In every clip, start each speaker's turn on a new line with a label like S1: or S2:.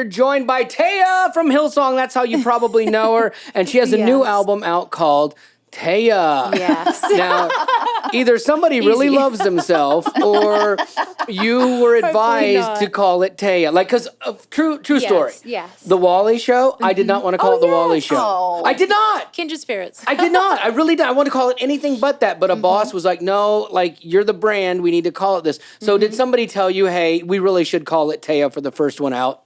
S1: are joined by Taya from Hillsong. That's how you probably know her. And she has a new album out called Taya.
S2: Yes.
S1: Now, either somebody really loves themselves or you were advised to call it Taya. Like, because true story.
S2: Yes.
S1: The Wally Show, I did not want to call it The Wally Show.
S3: Oh.
S1: I did not.
S2: Kindred spirits.
S1: I did not. I really did. I want to call it anything but that. But a boss was like, no, like, you're the brand. We need to call it this. So did somebody tell you, hey, we really should call it Taya for the first one out?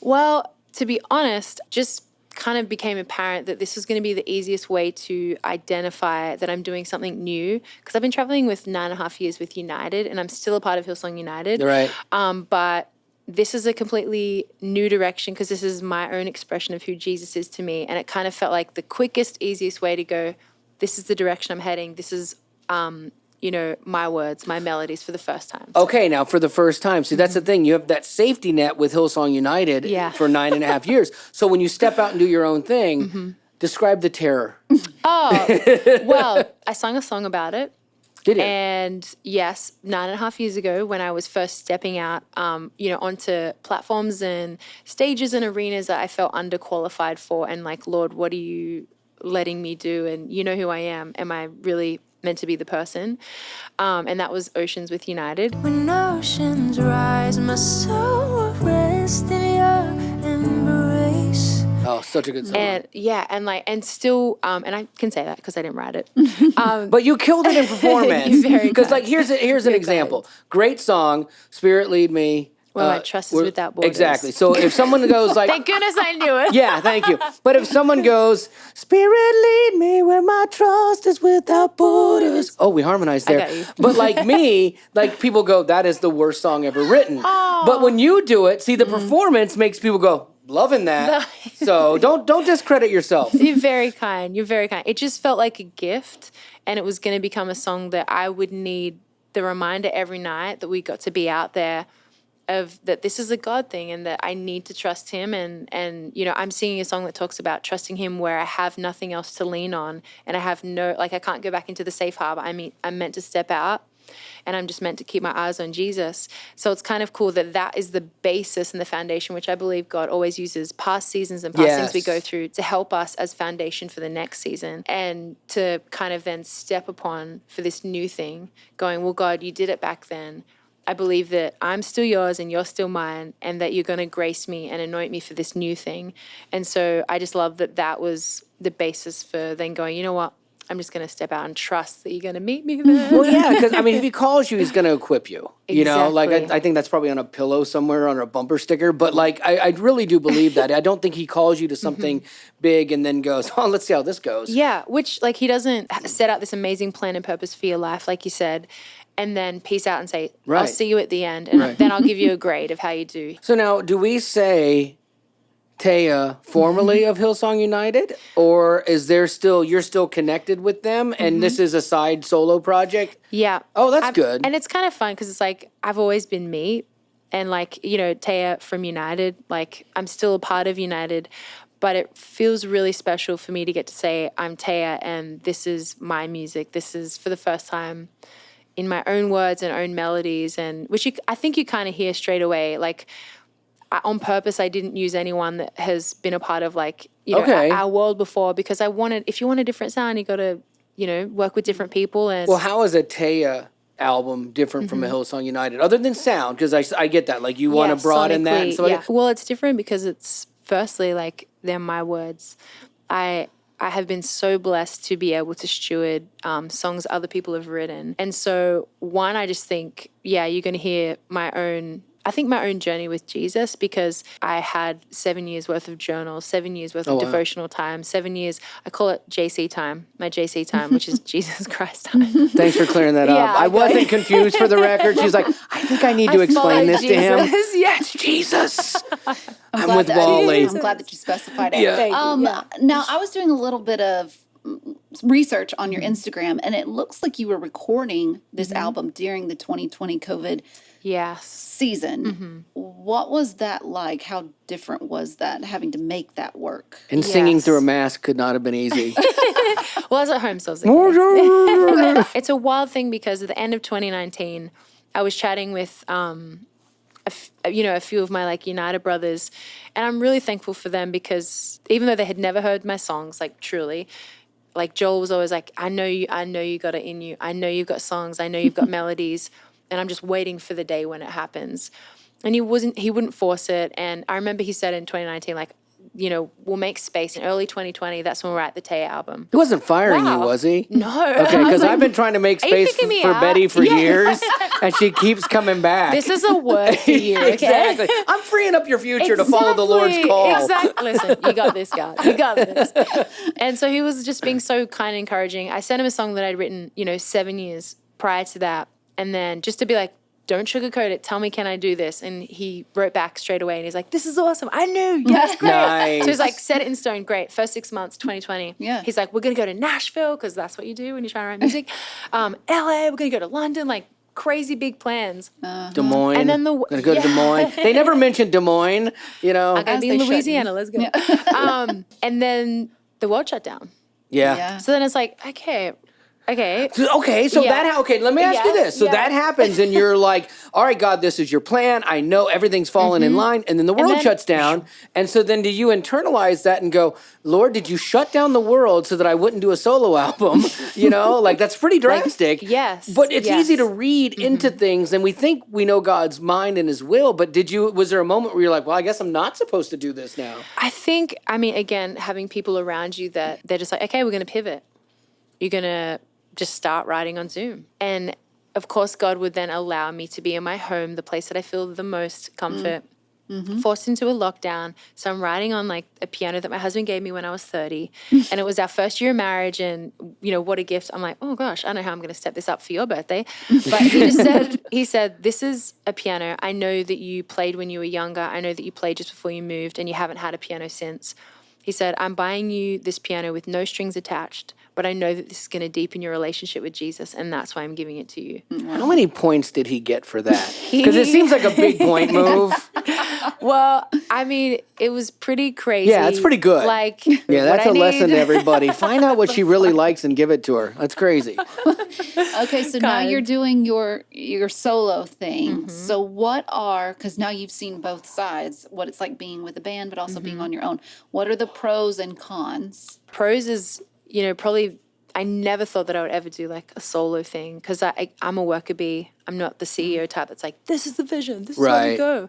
S2: Well, to be honest, just kind of became apparent that this was going to be the easiest way to identify that I'm doing something new, because I've been traveling with 9.5 years with United, and I'm still a part of Hillsong United.
S1: Right.
S2: But this is a completely new direction, because this is my own expression of who Jesus is to me, and it kind of felt like the quickest, easiest way to go, this is the direction I'm heading. This is, my words, my melodies for the first time. So.
S1: Okay, now for the first time. See, that's the thing. You have that safety net with Hillsong United for 9.5 years. So when you step out and do your own thing, describe the terror.
S2: Oh, well, I sung a song about it.
S1: Did you?
S2: And yes, 9.5 years ago, when I was first stepping out, onto platforms and stages and arenas that I felt underqualified for, and like, Lord, what are you letting me do? And you know who I am. Am I really meant to be the person? And that was Oceans with United.
S4: When oceans rise, my soul will rest in your embrace.
S1: Oh, such a good song.
S2: And and still, and I can say that because I didn't write it.
S1: But you killed it in performance.
S2: Because
S1: like, here's an example. Great song, Spirit Lead Me.
S2: Well, my trust is without borders.
S1: Exactly. So if someone goes like...
S2: Thank goodness I knew it.
S1: Yeah, thank you. But if someone goes, Spirit lead me where my trust is without borders. Oh, we harmonized there.
S2: I got you.
S1: But like me, like people go, that is the worst song ever written.
S2: Oh.
S1: But when you do it, see, the performance makes people go, loving that. So don't discredit yourself.
S2: You're very kind. You're very kind. It just felt like a gift, and it was going to become a song that I would need the reminder every night that we got to be out there of that this is a God thing, and that I need to trust him. And I'm singing a song that talks about trusting him where I have nothing else to lean on, and I have I can't go back into the safe harbor. I mean, I'm meant to step out, and I'm just meant to keep my eyes on Jesus. So it's kind of cool that is the basis and the foundation, which I believe God always uses past seasons and past things we go through to help us as foundation for the next season, and to kind of then step upon for this new thing, going, well, God, you did it back then. I believe that I'm still yours and you're still mine, and that you're going to grace me and anoint me for this new thing. And so I just love that was the basis for then going, you know what? I'm just going to step out and trust that you're going to meet me there.
S1: Well, yeah, because, I mean, if he calls you, he's going to equip you. You know, like,
S2: Exactly.
S1: I think that's probably on a pillow somewhere on a bumper sticker. But, like, I really do believe that. I don't think he calls you to something big and then goes, oh, let's see how this goes.
S2: Yeah, which, like, he doesn't set out this amazing plan and purpose for your life, like you said, and then peace out and say, I'll see you at the end. And then I'll give you a grade of how you do.
S1: So now, do we say Taya, formerly of Hillsong United, or is there you're still connected with them, and this is a side solo project?
S2: Yeah.
S1: Oh, that's good.
S2: And it's kind of fun because it's like I've always been me, and like, Taya from United, like I'm still a part of United, but it feels really special for me to get to say I'm Taya, and this is my music. This is for the first time in my own words and own melodies, and which I think you kind of hear straight away. Like, on purpose, I didn't use anyone that has been a part of our world before, because if you want a different sound, you got to, work with different people. And
S1: well, how is a Taya album different from a Hillsong United, other than sound? Because I get that, like, you want to broaden that. And
S2: yeah. Well, it's different because it's firstly, like, they're my words. I have been so blessed to be able to steward songs other people have written. And so, one, I just think, you're going to hear my own journey with Jesus, because I had 7 years worth of journals, 7 years worth of devotional time, 7 years, I call it JC time, my JC time, which is Jesus Christ time.
S1: Thanks for clearing that up. I wasn't confused, for the record. She's like, I think I need to explain this to him. Yeah, it's Jesus. I'm with Wally.
S3: I'm glad that you specified it.
S1: Yeah.
S3: Now, I was doing a little bit of research on your Instagram, and it looks like you were recording this album during the 2020 COVID season. What was that like? How different was that, having to make that work?
S1: And singing through a mask could not have been easy.
S2: Well, I was at home, so I was like, it's a wild thing, because at the end of 2019, I was chatting with a few of my like United brothers, and I'm really thankful for them because even though they had never heard my songs, like truly, like Joel was always like, I know you got it in you. I know you've got songs. I know you've got melodies, and I'm just waiting for the day when it happens. And he wouldn't force it. And I remember he said in 2019, like, we'll make space in early 2020. That's when we're at the Taya album.
S1: He wasn't firing you, was he?
S2: No.
S1: Okay, because I've been trying to make space for Betty for years, and she keeps coming back.
S2: This is a word for you, okay?
S1: Exactly. I'm freeing up your future to follow the Lord's call.
S2: Exactly. Listen, you got this, God. You got this. And so he was just being so kind and encouraging. I sent him a song that I'd written, 7 years prior to that. And then just to be like, don't sugarcoat it. Tell me, can I do this? And he wrote back straight away and he's like, this is awesome. I knew. Yes, great.
S1: Nice.
S2: So he's like, set it in stone. Great. First 6 months, 2020.
S3: Yeah.
S2: He's like, we're going to go to Nashville because that's what you do when you're trying to write music. LA, we're going to go to London, like crazy big plans.
S1: Des Moines.
S2: And then
S1: gonna go to Des Moines. They never mentioned Des Moines,
S2: I'm going to
S3: As
S2: be in
S3: they
S2: Louisiana. Let's go. And then the world shut down.
S1: Yeah.
S2: So then it's like, okay.
S1: Okay, so
S2: Yeah.
S1: let me ask you this. So
S2: Yeah.
S1: that happens and you're like, all right, God, this is your plan. I know everything's fallen in line. And then the world
S2: then-
S1: shuts down. And so then do you internalize that and go, Lord, did you shut down the world so that I wouldn't do a solo album? Like that's pretty drastic.
S2: yes,
S1: But it's
S2: yes.
S1: easy to read into things and we think we know God's mind and his will. But was there a moment where you're like, well, I guess I'm not supposed to do this now?
S2: I mean, again, having people around you that they're just like, okay, we're going to pivot. You're going to just start writing on Zoom. And of course, God would then allow me to be in my home, the place that I feel the most comfort, forced into a lockdown. So I'm writing on like a piano that my husband gave me when I was 30. And it was our first year of marriage. And, what a gift. I'm like, oh gosh, I don't know how I'm going to step this up for your birthday. But he said, this is a piano. I know that you played when you were younger. I know that you played just before you moved and you haven't had a piano since. He said, I'm buying you this piano with no strings attached, but I know that this is going to deepen your relationship with Jesus, and that's why I'm giving it to you.
S1: How many points did he get for that? Because it seems like a big point move.
S2: Well, I mean, it was pretty crazy.
S1: Yeah, it's pretty good.
S2: Like,
S1: Yeah, that's a lesson to everybody. Find out what she really likes and give it to her. That's crazy.
S3: Okay, so now
S2: God.
S3: you're doing your solo thing. So because now you've seen both sides, what it's like being with a band, but also being on your own. What are the pros and cons?
S2: Pros is, probably I never thought that I would ever do like a solo thing because I'm a worker bee. I'm not the CEO type that's like, this is the vision, this is how we
S1: Right.
S2: go.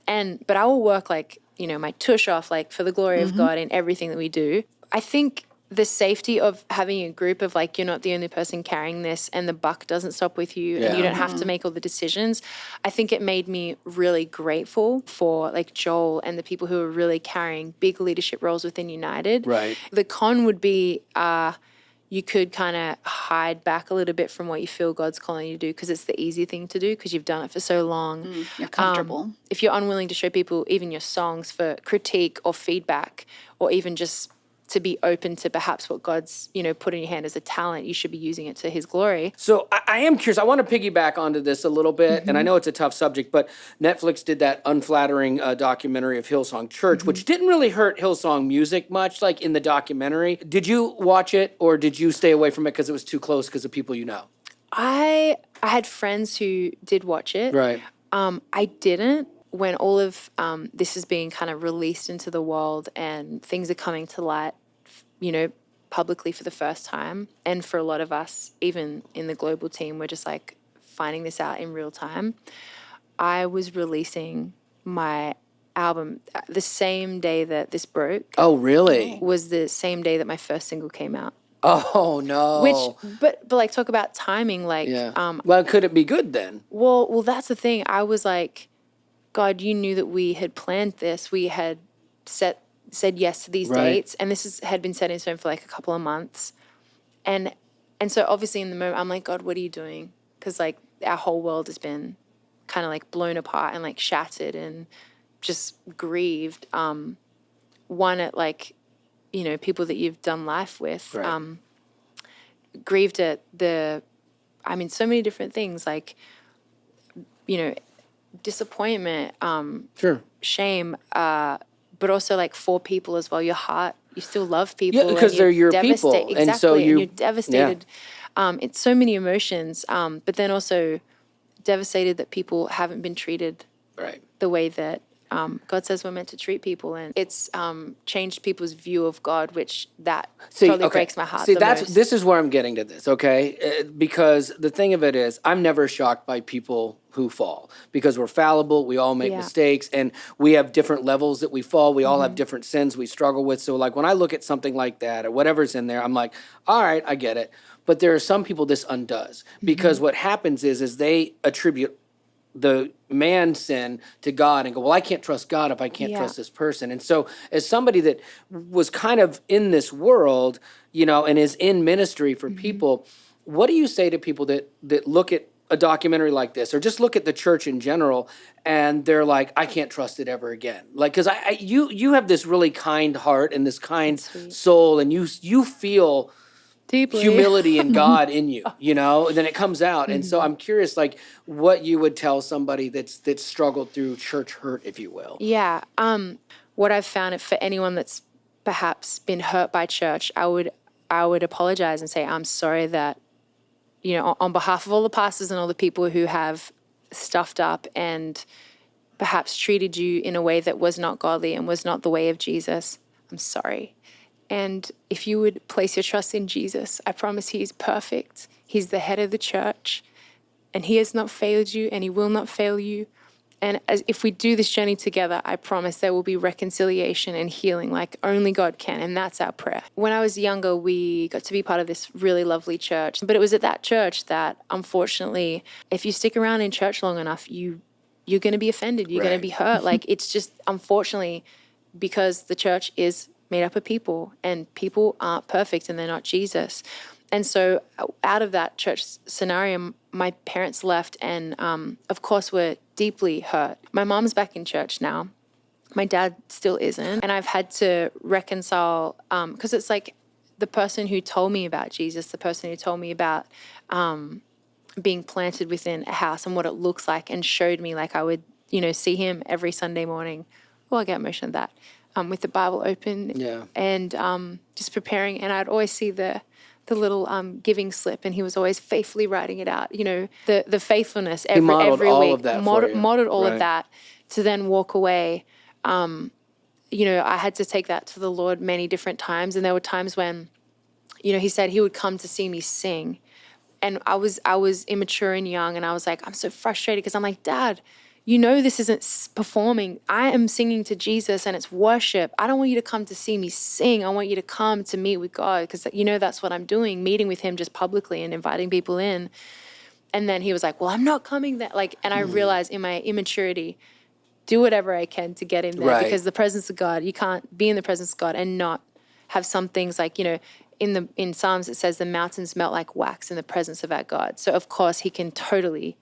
S2: But I will work like, my tush off like for the glory of God in everything that we do. I think the safety of having a group of like, you're not the only person carrying this and the buck doesn't stop with you and you don't have to make all the decisions. I think it made me really grateful for like Joel and the people who are really carrying big leadership roles within United.
S1: Right.
S2: The con would be you could kind of hide back a little bit from what you feel God's calling you to do because it's the easy thing to do because you've done it for so long.
S3: You're comfortable.
S2: If you're unwilling to show people even your songs for critique or feedback or even just to be open to perhaps what God's, put in your hand as a talent, you should be using it to his glory.
S1: So I am curious. I want to piggyback onto this a little bit, and I know it's a tough subject, but Netflix did that unflattering documentary of Hillsong Church, which didn't really hurt Hillsong music much, like in the documentary. Did you watch it, or did you stay away from it because it was too close because of people you know?
S2: I had friends who did watch it.
S1: Right.
S2: I didn't. When all of this is being kind of released into the world and things are coming to light, publicly for the first time. And for a lot of us, even in the global team, we're just like finding this out in real time. I was releasing my album the same day that this broke.
S1: Oh, really?
S2: Was the same day that my first single came out.
S1: Oh, no.
S2: But like talk about timing, like
S1: Yeah. Well, could it be good then?
S2: Well, that's the thing. I was like, God, you knew that we had planned this. We had said yes to these dates, and had been set in stone for like a couple of months. And so obviously in the moment, I'm like, God, what are you doing? Because like our whole world has been kind of like blown apart and like shattered and just grieved. One at like, people that you've done life with,
S1: Right.
S2: grieved at so many different things like, disappointment,
S1: Sure.
S2: shame, but also like for people as well. Your heart, you still love people.
S1: Yeah, because
S2: and
S1: they're
S2: you're
S1: your people,
S2: devastated.
S1: and so
S2: Exactly,
S1: you-
S2: you're devastated. It's so many emotions, but then also devastated that people haven't been treated the way that God says we're meant to treat people, and it's changed people's view of God, which that totally breaks my heart.
S1: This is where I'm getting to this, okay? Because the thing of it is, I'm never shocked by people who fall, because we're fallible, we all make mistakes, and we have different levels that we fall. We all have different sins we struggle with. So like when I look at something like that or whatever's in there, I'm like, all right, I get it. But there are some people this undoes, because what happens is they attribute the man's sin to God and go, well, I can't trust God if I can't trust this person. And so as somebody that was kind of in this world, and is in ministry for people, what do you say to people that look at a documentary like this, or just look at the church in general, and they're like, I can't trust it ever again? Like, because you have this really kind heart and this kind soul, and you feel deeply humility in God in you, and then it comes out. And so I'm curious, like, what you would tell somebody that's struggled through church hurt, if you will.
S2: Yeah. What I've found, for anyone that's perhaps been hurt by church, I would apologize and say, I'm sorry that, on behalf of all the pastors and all the people who have stuffed up and perhaps treated you in a way that was not godly and was not the way of Jesus, I'm sorry. And if you would place your trust in Jesus, I promise he is perfect. He's the head of the church, and he has not failed you, and he will not fail you. And if we do this journey together, I promise there will be reconciliation and healing like only God can, and that's our prayer. When I was younger, we got to be part of this really lovely church, but it was at that church that, unfortunately, if you stick around in church long enough, you're going to be offended, you're going to be hurt. Like, it's just, unfortunately, because the church is made up of people, and people aren't perfect, and they're not Jesus. And so out of that church scenario, my parents left, and of course were deeply hurt. My mom's back in church now. My dad still isn't. And I've had to reconcile, because it's like the person who told me about Jesus, the person who told me about being planted within a house and what it looks like, and showed me, like, I would, see him every Sunday morning. Well, I get emotional at that. With the Bible open and just preparing. And I'd always see the little giving slip, and he was always faithfully writing it out. The faithfulness every
S1: all
S2: week.
S1: of that
S2: Modeled all of that to then walk away. I had to take that to the Lord many different times. And there were times when, he said he would come to see me sing. And I was immature and young, and I was like, I'm so frustrated, because I'm like, Dad, this isn't performing. I am singing to Jesus, and it's worship. I don't want you to come to see me sing. I want you to come to meet with God, because that's what I'm doing, meeting with him just publicly and inviting people in. And then he was like, well, I'm not coming there. And I realized in my immaturity, do whatever I can to get in there, because the presence of God, you can't be in the presence of God and not have some things like, in Psalms it says the mountains melt like wax in the presence of our God. So of course he can totally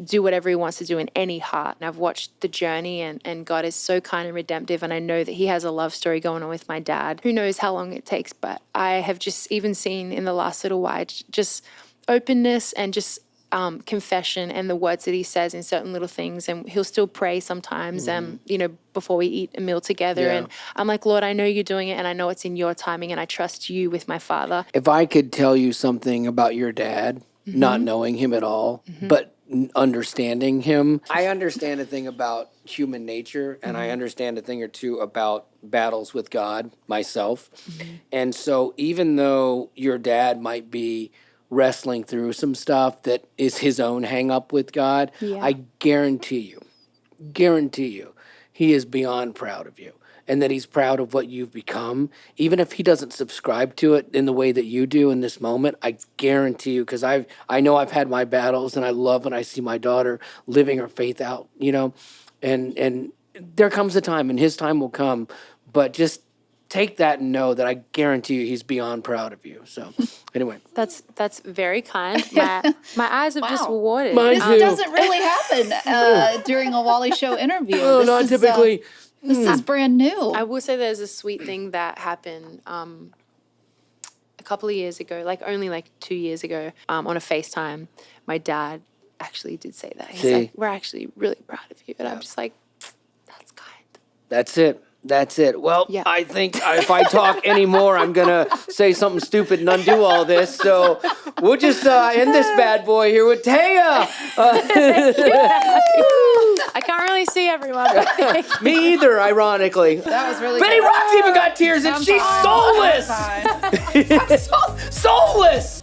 S2: do whatever he wants to do in any heart. And I've watched the journey, and God is so kind and redemptive. And I know that he has a love story going on with my dad. Who knows how long it takes, but I have just even seen in the last little while just openness and just confession and the words that he says in certain little things. And he'll still pray sometimes, before we eat a meal together. Yeah. And I'm like, Lord, I know you're doing it, and I know it's in your timing, and I trust you with my father.
S1: If I could tell you something about your dad, not knowing him at all, but understanding him, I understand a thing about human nature, and I understand a thing or two about battles with God myself. And so even though your dad might be wrestling through some stuff that is his own hang up with God, I guarantee you, he is beyond proud of you, and that he's proud of what you've become. Even if he doesn't subscribe to it in the way that you do in this moment, I guarantee you, because I know I've had my battles, and I love when I see my daughter living her faith out, and there comes a time, and his time will come, but just take that and know that I guarantee you he's beyond proud of you. So anyway.
S2: That's very kind. My eyes have just watered.
S3: This doesn't really happen during a Wally Show interview.
S1: Oh, not typically.
S3: This is brand new.
S2: I will say there's a sweet thing that happened a couple of years ago, only 2 years ago, on a FaceTime. My dad actually did say that. He's like, we're actually really proud of you. And I'm just like, that's kind.
S1: That's it. Well, I think if I talk anymore, I'm going to say something stupid and undo all this. So we'll just end this bad boy here with Taya.
S2: I can't really see everyone. But thank you.
S1: Me either, ironically.
S3: That was really
S1: Betty
S3: good.
S1: Rock's even got tears and she's soulless. Soulless.